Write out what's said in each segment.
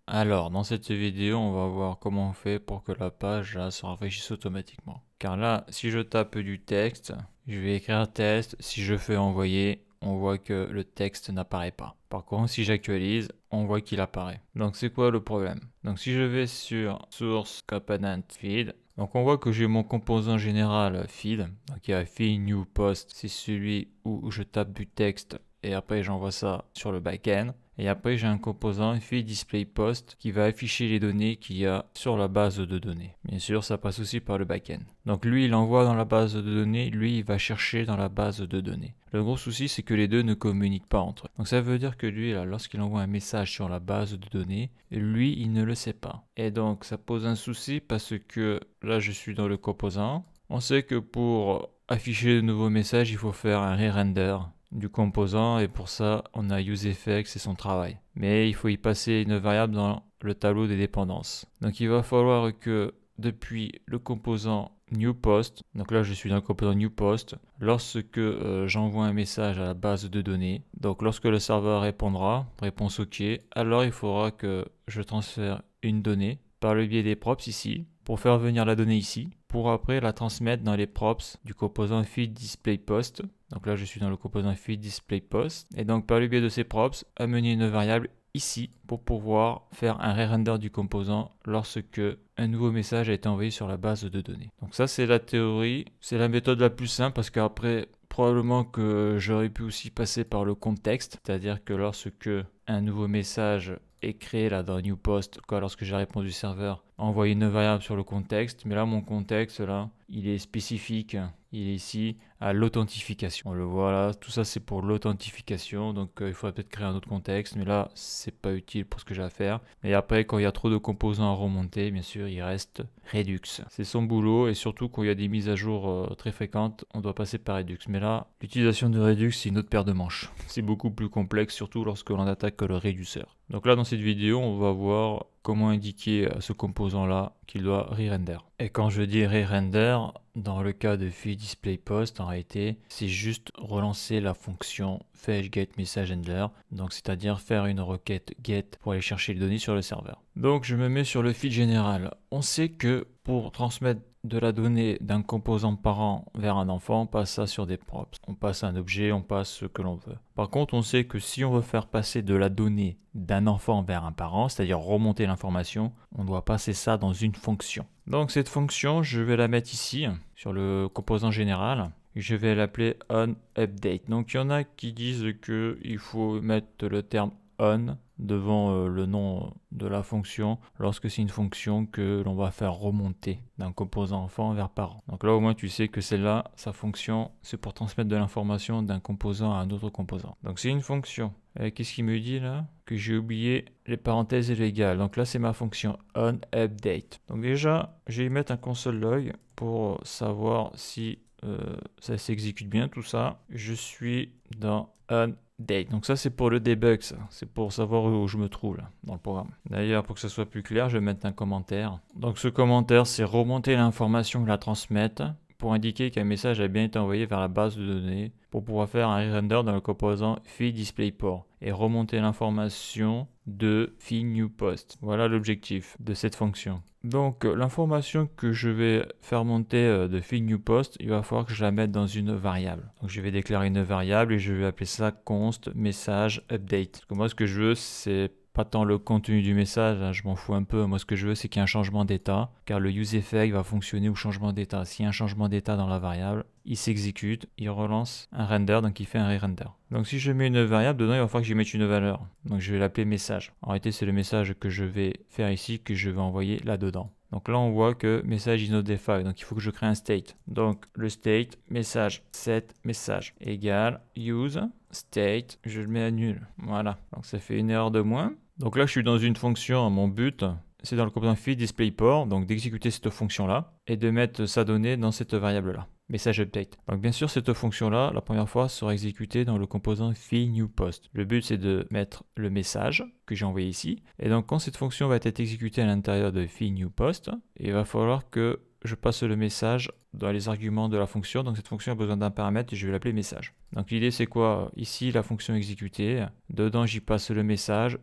Alors, dans cette vidéo, on va voir comment on fait pour que la page là, se rafraîchisse automatiquement. Car là, si je tape du texte, je vais écrire test. Si je fais envoyer, on voit que le texte n'apparaît pas. Par contre, si j'actualise, on voit qu'il apparaît. Donc, c'est quoi le problème? Donc, si je vais sur Source Component Feed, donc on voit que j'ai mon composant général feed. Donc, il y a feed new post, c'est celui où je tape du texte et après j'envoie ça sur le backend. Et après, j'ai un composant feed display post qui va afficher les données qu'il y a sur la base de données. Bien sûr, ça passe aussi par le backend. Donc lui, il envoie dans la base de données, lui, il va chercher dans la base de données. Le gros souci, c'est que les deux ne communiquent pas entre eux. Donc ça veut dire que lui, là, lorsqu'il envoie un message sur la base de données, lui, il ne le sait pas. Et donc, ça pose un souci parce que là, je suis dans le composant. On sait que pour afficher de nouveaux messages, il faut faire un re-render du composant et pour ça on a useEffects et son travail. Mais il faut y passer une variable dans le tableau des dépendances. Donc il va falloir que depuis le composant newPost, donc là je suis dans le composant newPost, lorsque j'envoie un message à la base de données, donc lorsque le serveur répondra, réponse OK, alors il faudra que je transfère une donnée par le biais des props ici, pour faire venir la donnée ici, pour après la transmettre dans les props du composant feed display post. Donc là, je suis dans le composant feed display post. Et donc, par le biais de ces props, amener une variable ici pour pouvoir faire un re-render du composant lorsque un nouveau message a été envoyé sur la base de données. Donc ça, c'est la théorie. C'est la méthode la plus simple parce qu'après, probablement que j'aurais pu aussi passer par le contexte, c'est-à-dire que lorsque un nouveau message est créé là dans newPost, lorsque j'ai répondu serveur, envoyer une variable sur le contexte, mais là mon contexte là, il est spécifique, il est ici à l'authentification. On le voit là, tout ça c'est pour l'authentification, donc il faudrait peut-être créer un autre contexte, mais là c'est pas utile pour ce que j'ai à faire. Et après quand il y a trop de composants à remonter, bien sûr il reste Redux. C'est son boulot et surtout quand il y a des mises à jour très fréquentes, on doit passer par Redux. Mais là, l'utilisation de Redux c'est une autre paire de manches. C'est beaucoup plus complexe, surtout lorsque l'on attaque le réduceur. Donc là dans cette vidéo, on va voir comment indiquer à ce composant-là qu'il doit re-render. Et quand je dis re-render, dans le cas de feed display post, en réalité, c'est juste relancer la fonction fetch get message handler, donc c'est-à-dire faire une requête get pour aller chercher les données sur le serveur. Donc je me mets sur le feed général. On sait que pour transmettre de la donnée d'un composant parent vers un enfant, on passe ça sur des props. On passe un objet, on passe ce que l'on veut. Par contre, on sait que si on veut faire passer de la donnée d'un enfant vers un parent, c'est-à-dire remonter l'information, on doit passer ça dans une fonction. Donc cette fonction, je vais la mettre ici, sur le composant général. Je vais l'appeler onUpdate. Donc il y en a qui disent qu'il faut mettre le terme on devant le nom de la fonction lorsque c'est une fonction que l'on va faire remonter d'un composant enfant vers parent. Donc là au moins tu sais que celle-là, sa fonction, c'est pour transmettre de l'information d'un composant à un autre composant. Donc c'est une fonction. Qu'est-ce qu'il me dit là? Que j'ai oublié les parenthèses légales. Donc là c'est ma fonction onUpdate. Donc déjà, je vais y mettre un console log pour savoir si ça s'exécute bien tout ça. Je suis dans onDate. Donc ça c'est pour le debug, ça. C'est pour savoir où je me trouve là, dans le programme. D'ailleurs, pour que ça soit plus clair, je vais mettre un commentaire. Donc ce commentaire, c'est remonter l'information que la transmette pour indiquer qu'un message a bien été envoyé vers la base de données pour pouvoir faire un re-render dans le composant feed display port et remonter l'information de feed new post. Voilà l'objectif de cette fonction. Donc l'information que je vais faire monter de feed new post, il va falloir que je la mette dans une variable. Donc je vais déclarer une variable et je vais appeler ça const message update. Parce que moi ce que je veux c'est pas tant le contenu du message, hein, je m'en fous un peu. Moi, ce que je veux, c'est qu'il y ait un changement d'état, car le useEffect va fonctionner au changement d'état. S'il y a un changement d'état dans la variable, il s'exécute, il relance un render, donc il fait un re-render. Donc si je mets une variable, dedans, il va falloir que j'y mette une valeur. Donc je vais l'appeler message. En réalité, c'est le message que je vais faire ici, que je vais envoyer là-dedans. Donc là, on voit que message is not defined, donc il faut que je crée un state. Donc le state, message, set message, égale use state, je le mets à nul. Voilà, donc ça fait une erreur de moins. Donc là, je suis dans une fonction, mon but, c'est dans le composant feed display port, donc d'exécuter cette fonction-là et de mettre sa donnée dans cette variable-là, message update. Donc bien sûr, cette fonction-là, la première fois, sera exécutée dans le composant feed new post. Le but, c'est de mettre le message que j'ai envoyé ici. Et donc, quand cette fonction va être exécutée à l'intérieur de feed new post, il va falloir que je passe le message dans les arguments de la fonction. Donc cette fonction a besoin d'un paramètre et je vais l'appeler message. Donc l'idée c'est quoi? Ici la fonction exécutée, dedans j'y passe le message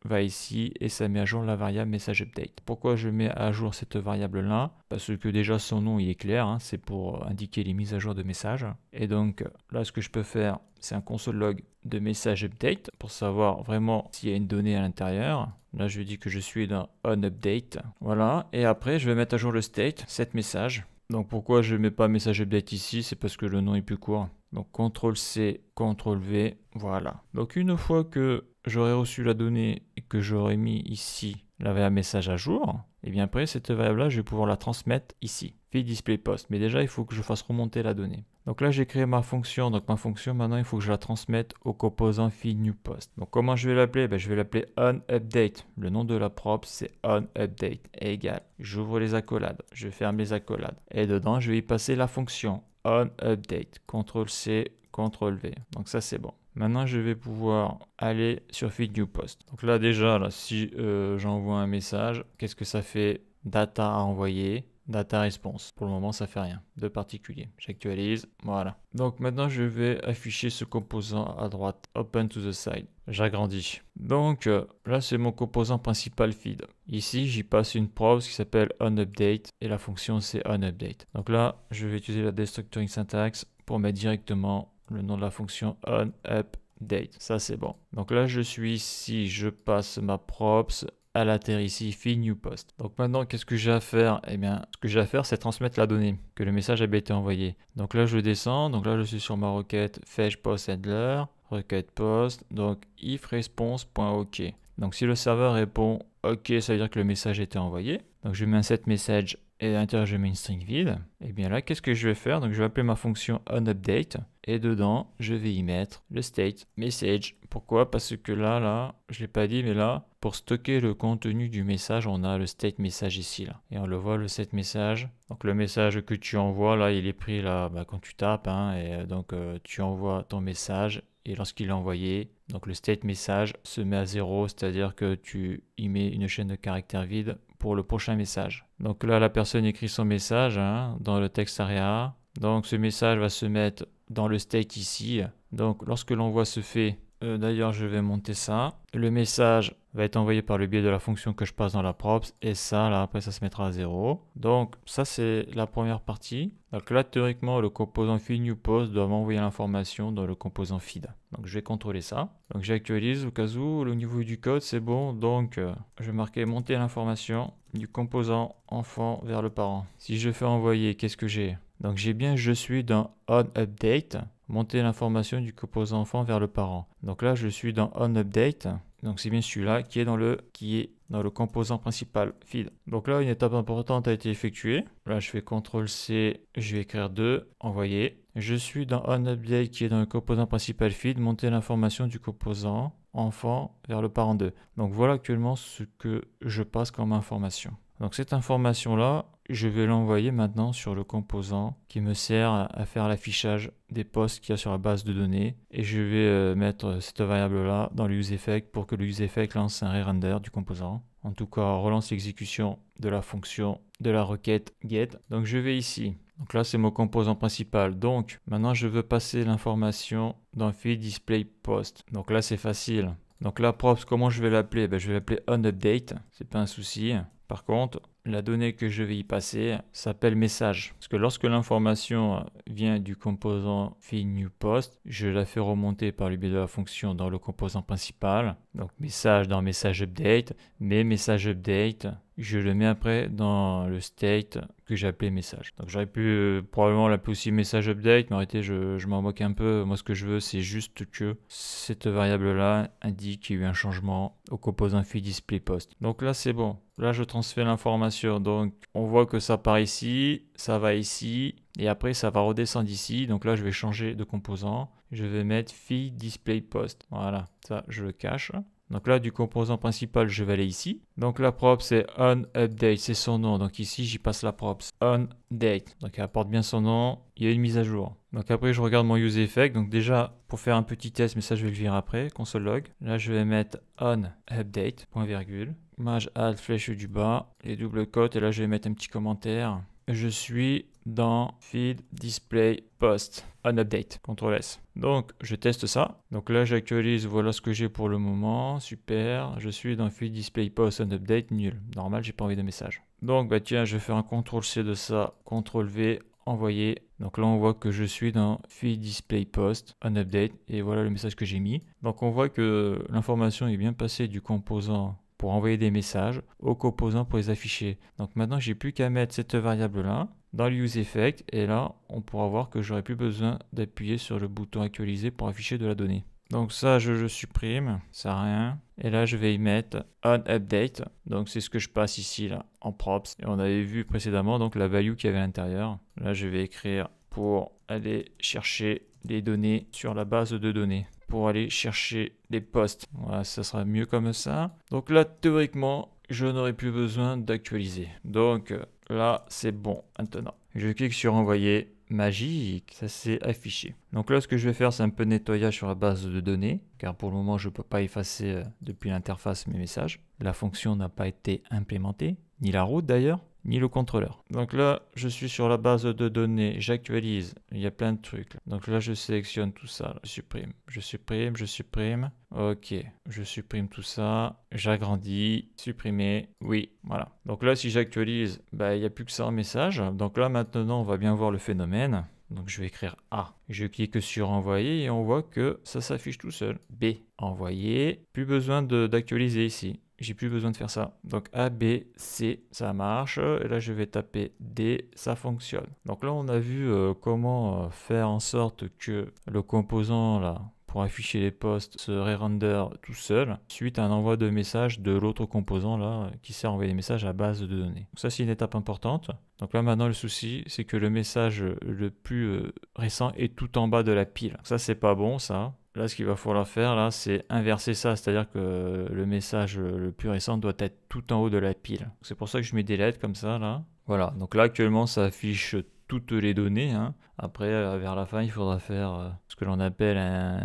va ici et ça met à jour la variable message update. Pourquoi je mets à jour cette variable là? Parce que déjà son nom il est clair, hein, c'est pour indiquer les mises à jour de messages. Et donc là ce que je peux faire, c'est un console log de message update pour savoir vraiment s'il y a une donnée à l'intérieur. Là je dis que je suis dans on update. Voilà, et après je vais mettre à jour le state, set message. Donc pourquoi je ne mets pas message update ici? C'est parce que le nom est plus court. Donc CTRL-C, CTRL-V, voilà. Donc une fois que j'aurai reçu la donnée et que j'aurai mis ici la variable message à jour, et bien après cette variable-là, je vais pouvoir la transmettre ici, feed display post. Mais déjà, il faut que je fasse remonter la donnée. Donc là, j'ai créé ma fonction. Donc ma fonction, maintenant, il faut que je la transmette au composant feed new post. Donc comment je vais l'appeler? Je vais l'appeler onUpdate. Le nom de la prop, c'est onUpdate égal. J'ouvre les accolades, je ferme les accolades. Et dedans, je vais y passer la fonction onUpdate. CTRL-C, CTRL-V. Donc ça, c'est bon. Maintenant, je vais pouvoir aller sur feed new post. Donc là, déjà, là, si j'envoie un message, qu'est-ce que ça fait? Data à envoyer, data response. Pour le moment, ça fait rien de particulier. J'actualise, voilà. Donc maintenant, je vais afficher ce composant à droite, open to the side. J'agrandis. Donc là, c'est mon composant principal feed. Ici, j'y passe une probe qui s'appelle onUpdate et la fonction, c'est onUpdate. Donc là, je vais utiliser la destructuring syntax pour mettre directement le nom de la fonction onUpdate. Ça, c'est bon. Donc là, je suis ici, je passe ma props. Elle atterrit ici, feed new post. Donc maintenant, qu'est-ce que j'ai à faire? Eh bien, ce que j'ai à faire, c'est transmettre la donnée, que le message avait été envoyé. Donc là, je descends. Donc là, je suis sur ma requête fetch post handler, requête post. Donc if response.ok. Donc si le serveur répond OK, ça veut dire que le message a été envoyé. Donc je mets un set message et à l'intérieur, je mets une string vide. Et bien là, qu'est-ce que je vais faire? Donc je vais appeler ma fonction onUpdate. Et dedans, je vais y mettre le state message. Pourquoi? Parce que là, je ne l'ai pas dit, mais là, pour stocker le contenu du message, on a le state message ici. Là. Et on le voit, le state message. Donc le message que tu envoies, là, il est pris là quand tu tapes. Hein, et donc tu envoies ton message. Et lorsqu'il est envoyé, donc le state message se met à 0, c'est-à-dire que tu y mets une chaîne de caractères vide pour le prochain message. Donc là, la personne écrit son message dans le text area. Donc ce message va se mettre dans le state ici. Donc lorsque l'envoi se fait, d'ailleurs je vais monter ça. Le message va être envoyé par le biais de la fonction que je passe dans la props. Et ça, là après ça se mettra à 0. Donc ça c'est la première partie. Donc là théoriquement le composant feed new post doit m'envoyer l'information dans le composant feed. Donc je vais contrôler ça. Donc j'actualise au cas où au niveau du code c'est bon. Donc je vais marquer monter l'information du composant enfant vers le parent. Si je fais envoyer, qu'est-ce que j'ai? Donc j'ai bien je suis dans onUpdate, monter l'information du composant enfant vers le parent. Donc là je suis dans onUpdate, donc c'est bien celui-là qui est dans le composant principal feed. Donc là une étape importante a été effectuée. Là je fais CTRL-C, je vais écrire 2, envoyer. Je suis dans onUpdate qui est dans le composant principal feed, monter l'information du composant enfant vers le parent 2. Donc voilà actuellement ce que je passe comme information. Donc cette information-là, je vais l'envoyer maintenant sur le composant qui me sert à faire l'affichage des postes qu'il y a sur la base de données. Et je vais mettre cette variable-là dans le useEffect pour que le useEffect lance un re-render du composant. En tout cas, relance l'exécution de la fonction de la requête get. Donc je vais ici. Donc là, c'est mon composant principal. Donc maintenant, je veux passer l'information dans feed display post. Donc là, c'est facile. Donc la props, comment je vais l'appeler? Je vais l'appeler onUpdate, c'est pas un souci. Par contre, la donnée que je vais y passer s'appelle message. Parce que lorsque l'information vient du composant feed new post, je la fais remonter par le biais de la fonction dans le composant principal. Donc message dans message update, mais message update, je le mets après dans le state que j'ai appelé message. Donc j'aurais pu probablement l'appeler aussi message update, mais en réalité je m'en moque un peu. Moi ce que je veux c'est juste que cette variable là indique qu'il y a eu un changement au composant feed display post. Donc là c'est bon. Là je transfère l'information. Donc on voit que ça part ici, ça va ici. Et après ça va redescendre ici. Donc là je vais changer de composant. Je vais mettre feed display post. Voilà, ça je le cache. Donc là, du composant principal, je vais aller ici. Donc la prop, c'est onUpdate, c'est son nom. Donc ici, j'y passe la props onDate. Donc elle apporte bien son nom. Il y a une mise à jour. Donc après, je regarde mon useEffect. Donc déjà, pour faire un petit test, mais ça, je vais le virer après, console log. Là, je vais mettre onUpdate, point virgule. Maj add flèche du bas, les doubles cotes. Et là, je vais mettre un petit commentaire. je suis dans Feed Display Post on Update, CTRL S. Donc je teste ça. Donc là j'actualise, voilà ce que j'ai pour le moment, super. Je suis dans Feed Display Post on Update, nul. Normal, j'ai pas envoyé de message. Donc bah tiens, je vais faire un CTRL C de ça, CTRL V, envoyer. Donc là on voit que je suis dans Feed Display Post on Update et voilà le message que j'ai mis. Donc on voit que l'information est bien passée du composant pour envoyer des messages au composant pour les afficher. Donc maintenant j'ai plus qu'à mettre cette variable là dans le use effect et là on pourra voir que j'aurai plus besoin d'appuyer sur le bouton actualiser pour afficher de la donnée. Donc ça je supprime, ça sert à rien. Et là je vais y mettre on update. Donc c'est ce que je passe ici là en props. Et on avait vu précédemment donc la value qu'il y avait à l'intérieur. Là je vais écrire pour aller chercher les données sur la base de données. Pour aller chercher les postes. Voilà, ça sera mieux comme ça. Donc là théoriquement je n'aurai plus besoin d'actualiser. Donc là c'est bon maintenant. Je clique sur envoyer. Magique, ça s'est affiché. Donc là, ce que je vais faire, c'est un peu de nettoyage sur la base de données, car pour le moment, je ne peux pas effacer depuis l'interface mes messages. La fonction n'a pas été implémentée, ni la route d'ailleurs, ni le contrôleur. Donc là, je suis sur la base de données, j'actualise, il y a plein de trucs. Donc là, je sélectionne tout ça, je supprime, je supprime, je supprime. Ok, je supprime tout ça, j'agrandis, supprimer, oui, voilà. Donc là, si j'actualise, bah, il n'y a plus que ça en message. Donc là, maintenant, on va bien voir le phénomène. Donc je vais écrire A. Je clique sur envoyer et on voit que ça s'affiche tout seul. B, envoyer, plus besoin d'actualiser ici. J'ai plus besoin de faire ça. Donc A, B, C, ça marche. Et là, je vais taper D, ça fonctionne. Donc là, on a vu comment faire en sorte que le composant là, pour afficher les postes, se render tout seul suite à un envoi de message de l'autre composant là qui sert à envoyer des messages à base de données. Donc ça, c'est une étape importante. Donc là, maintenant, le souci, c'est que le message le plus récent est tout en bas de la pile. Ça, c'est pas bon, ça. Là, ce qu'il va falloir faire, là, c'est inverser ça. C'est-à-dire que le message le plus récent doit être tout en haut de la pile. C'est pour ça que je mets des lettres comme ça, là. Voilà. Donc là, actuellement, ça affiche toutes les données. Hein. Après, vers la fin, il faudra faire ce que l'on appelle un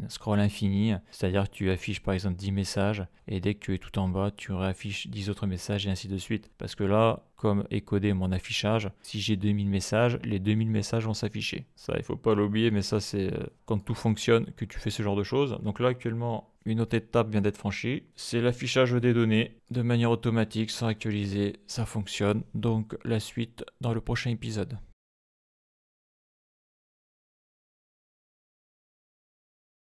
scroll infini. C'est-à-dire que tu affiches, par exemple, 10 messages. Et dès que tu es tout en bas, tu réaffiches 10 autres messages et ainsi de suite. Parce que là, comme est codé mon affichage, si j'ai 2000 messages, les 2000 messages vont s'afficher. Ça, il faut pas l'oublier, mais ça, c'est quand tout fonctionne que tu fais ce genre de choses. Donc là, actuellement, une autre étape vient d'être franchie. C'est l'affichage des données de manière automatique, sans actualiser. Ça fonctionne. Donc la suite dans le prochain épisode.